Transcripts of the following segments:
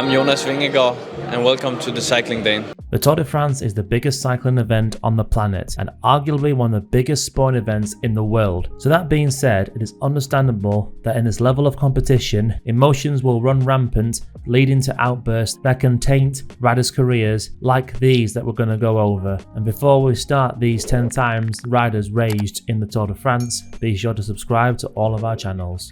I'm Jonas Vingegaard and welcome to the Cycling Dane. The Tour de France is the biggest cycling event on the planet and arguably one of the biggest sporting events in the world. So that being said, it is understandable that in this level of competition, emotions will run rampant, leading to outbursts that can taint riders' careers like these that we're going to go over. And before we start these 10 times riders raged in the Tour de France, be sure to subscribe to all of our channels.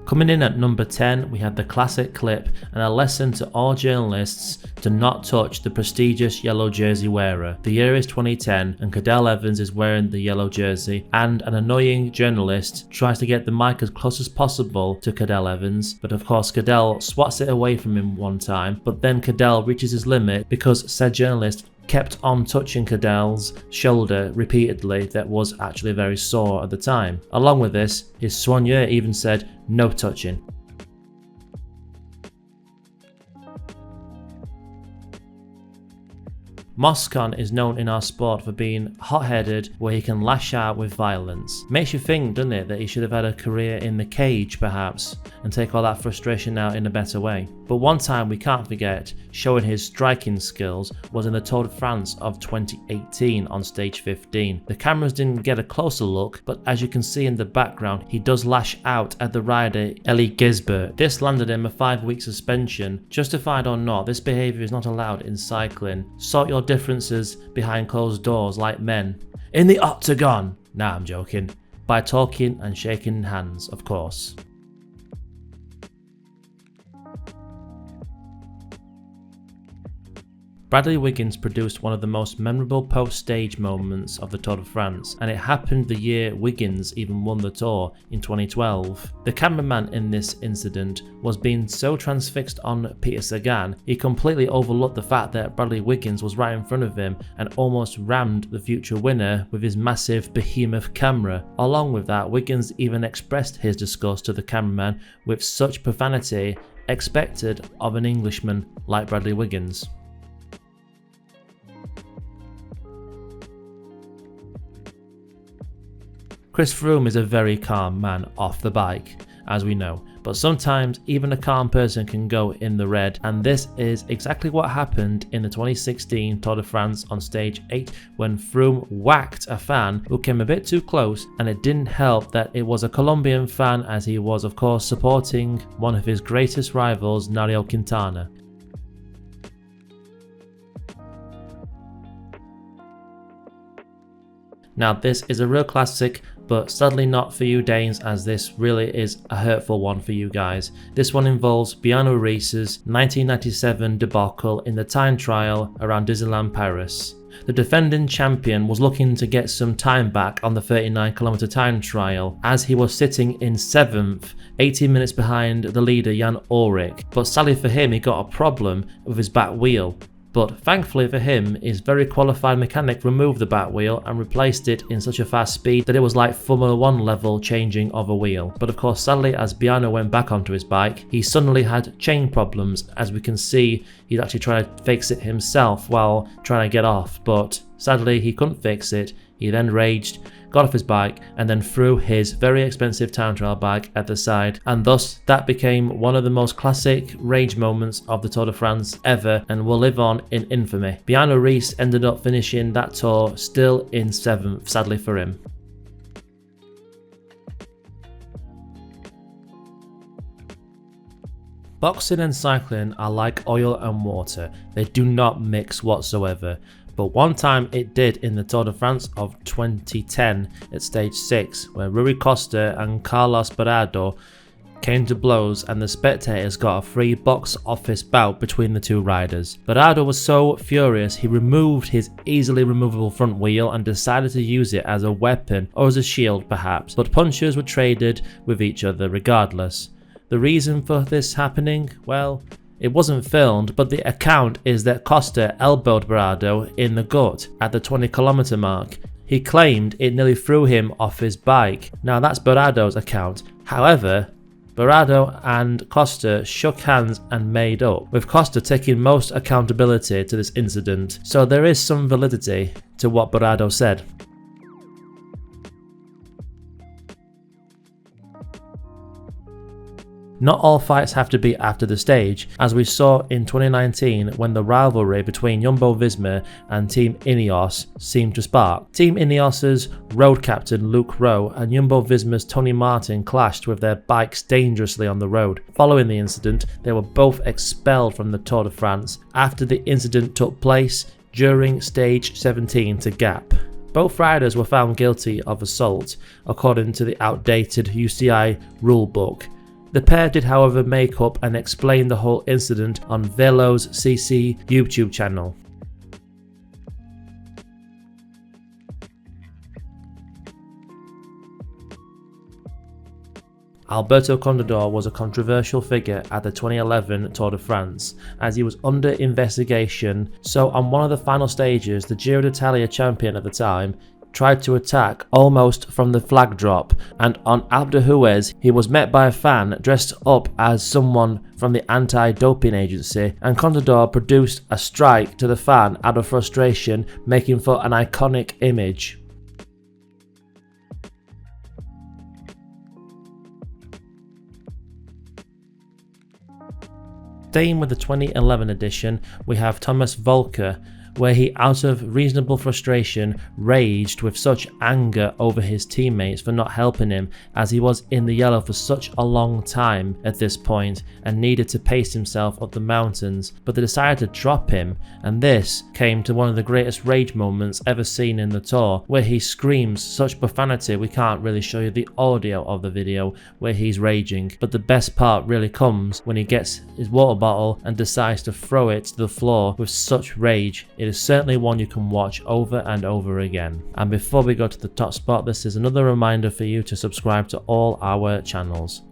Coming in at number 10, we had the classic clip and a lesson to all journalists to not touch the prestigious yellow jersey wearer. The year is 2010 and Cadel Evans is wearing the yellow jersey, and an annoying journalist tries to get the mic as close as possible to Cadel Evans, but of course Cadel swats it away from him one time, but then Cadel reaches his limit because said journalist kept on touching Cadel's shoulder repeatedly that was actually very sore at the time. Along with this, his soigneur even said, "No touching." Moscon is known in our sport for being hot-headed, where he can lash out with violence. Makes you think, doesn't it, that he should have had a career in the cage perhaps, and take all that frustration out in a better way. But one time we can't forget, showing his striking skills, was in the Tour de France of 2018 on stage 15. The cameras didn't get a closer look, but as you can see in the background, he does lash out at the rider Eli Gisbert. This landed him a 5-week suspension. Justified or not, this behaviour is not allowed in cycling. Sort your differences behind closed doors like men. In the octagon! Nah, I'm joking. By talking and shaking hands, of course. Bradley Wiggins produced one of the most memorable post-stage moments of the Tour de France, and it happened the year Wiggins even won the Tour in 2012. The cameraman in this incident was being so transfixed on Peter Sagan, he completely overlooked the fact that Bradley Wiggins was right in front of him and almost rammed the future winner with his massive behemoth camera. Along with that, Wiggins even expressed his disgust to the cameraman with such profanity expected of an Englishman like Bradley Wiggins. Chris Froome is a very calm man off the bike, as we know, but sometimes even a calm person can go in the red, and this is exactly what happened in the 2016 Tour de France on stage 8 when Froome whacked a fan who came a bit too close, and it didn't help that it was a Colombian fan, as he was of course supporting one of his greatest rivals, Nairo Quintana. Now this is a real classic, but sadly not for you Danes, as this really is a hurtful one for you guys. This one involves Bjarne Riis's 1997 debacle in the time trial around Disneyland Paris. The defending champion was looking to get some time back on the 39km time trial, as he was sitting in 7th, 18 minutes behind the leader Jan Ullrich, but sadly for him he got a problem with his back wheel. But thankfully for him, his very qualified mechanic removed the back wheel and replaced it in such a fast speed that it was like Formula 1 level changing of a wheel. But of course, sadly, as Bjarne went back onto his bike, he suddenly had chain problems. As we can see, he's actually trying to fix it himself while trying to get off, but sadly he couldn't fix it. He then raged, got off his bike, and then threw his very expensive time trial bike at the side, and thus that became one of the most classic rage moments of the Tour de France ever and will live on in infamy. Bjarne Riis ended up finishing that tour still in 7th, sadly for him. Boxing and cycling are like oil and water, they do not mix whatsoever. But one time it did in the Tour de France of 2010 at stage 6, where Rui Costa and Carlos Barredo came to blows and the spectators got a free box office bout between the two riders. Barredo was so furious he removed his easily removable front wheel and decided to use it as a weapon or as a shield perhaps, but punches were traded with each other regardless. The reason for this happening? Well, it wasn't filmed, but the account is that Costa elbowed Barredo in the gut at the 20km mark. He claimed it nearly threw him off his bike. Now that's Barredo's account. However, Barredo and Costa shook hands and made up, with Costa taking most accountability to this incident, so there is some validity to what Barredo said. Not all fights have to be after the stage, as we saw in 2019 when the rivalry between Jumbo-Visma and Team Ineos seemed to spark. Team Ineos's road captain Luke Rowe and Jumbo-Visma's Tony Martin clashed with their bikes dangerously on the road. Following the incident, they were both expelled from the Tour de France after the incident took place during stage 17 to Gap. Both riders were found guilty of assault, according to the outdated UCI rulebook. The pair did however make up and explain the whole incident on Velo's CC YouTube channel. Alberto Contador was a controversial figure at the 2011 Tour de France, as he was under investigation. So on one of the final stages, the Giro d'Italia champion at the time tried to attack almost from the flag drop, and on Alpe d'Huez he was met by a fan dressed up as someone from the anti-doping agency, and Contador produced a strike to the fan out of frustration, making for an iconic image. Staying with the 2011 edition, we have Thomas Voeckler, where he, out of reasonable frustration, raged with such anger over his teammates for not helping him, as he was in the yellow for such a long time at this point and needed to pace himself up the mountains, but they decided to drop him, and this came to one of the greatest rage moments ever seen in the Tour, where he screams such profanity. We can't really show you the audio of the video where he's raging, but the best part really comes when he gets his water bottle and decides to throw it to the floor with such rage. It is certainly one you can watch over and over again. And before we go to the top spot, this is another reminder for you to subscribe to all our channels.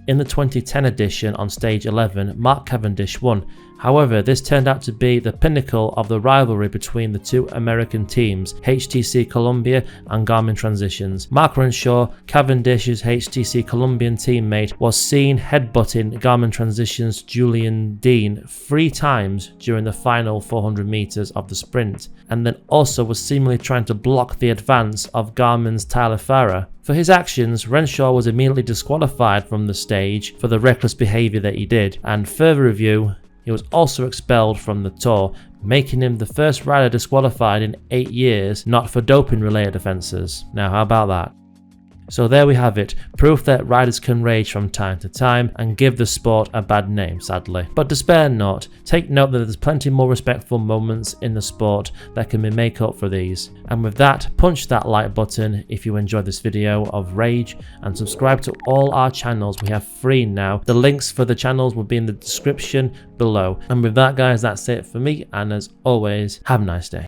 In the 2010 edition on stage 11, Mark Cavendish won. However, this turned out to be the pinnacle of the rivalry between the two American teams, HTC Columbia and Garmin Transitions. Mark Renshaw, Cavendish's HTC Columbian teammate, was seen headbutting Garmin Transitions' Julian Dean 3 times during the final 400 meters of the sprint, and then also was seemingly trying to block the advance of Garmin's Tyler Farrar. For his actions, Renshaw was immediately disqualified from the stage for the reckless behaviour that he did, and further review, he was also expelled from the Tour, making him the first rider disqualified in 8 years, not for doping related offences. Now how about that? So there we have it, proof that riders can rage from time to time and give the sport a bad name, sadly. But despair not, take note that there's plenty more respectful moments in the sport that can be make up for these. And with that, punch that like button if you enjoyed this video of rage, and subscribe to all our channels. We have 3 now. The links for the channels will be in the description below. And with that guys, that's it for me, and as always, have a nice day.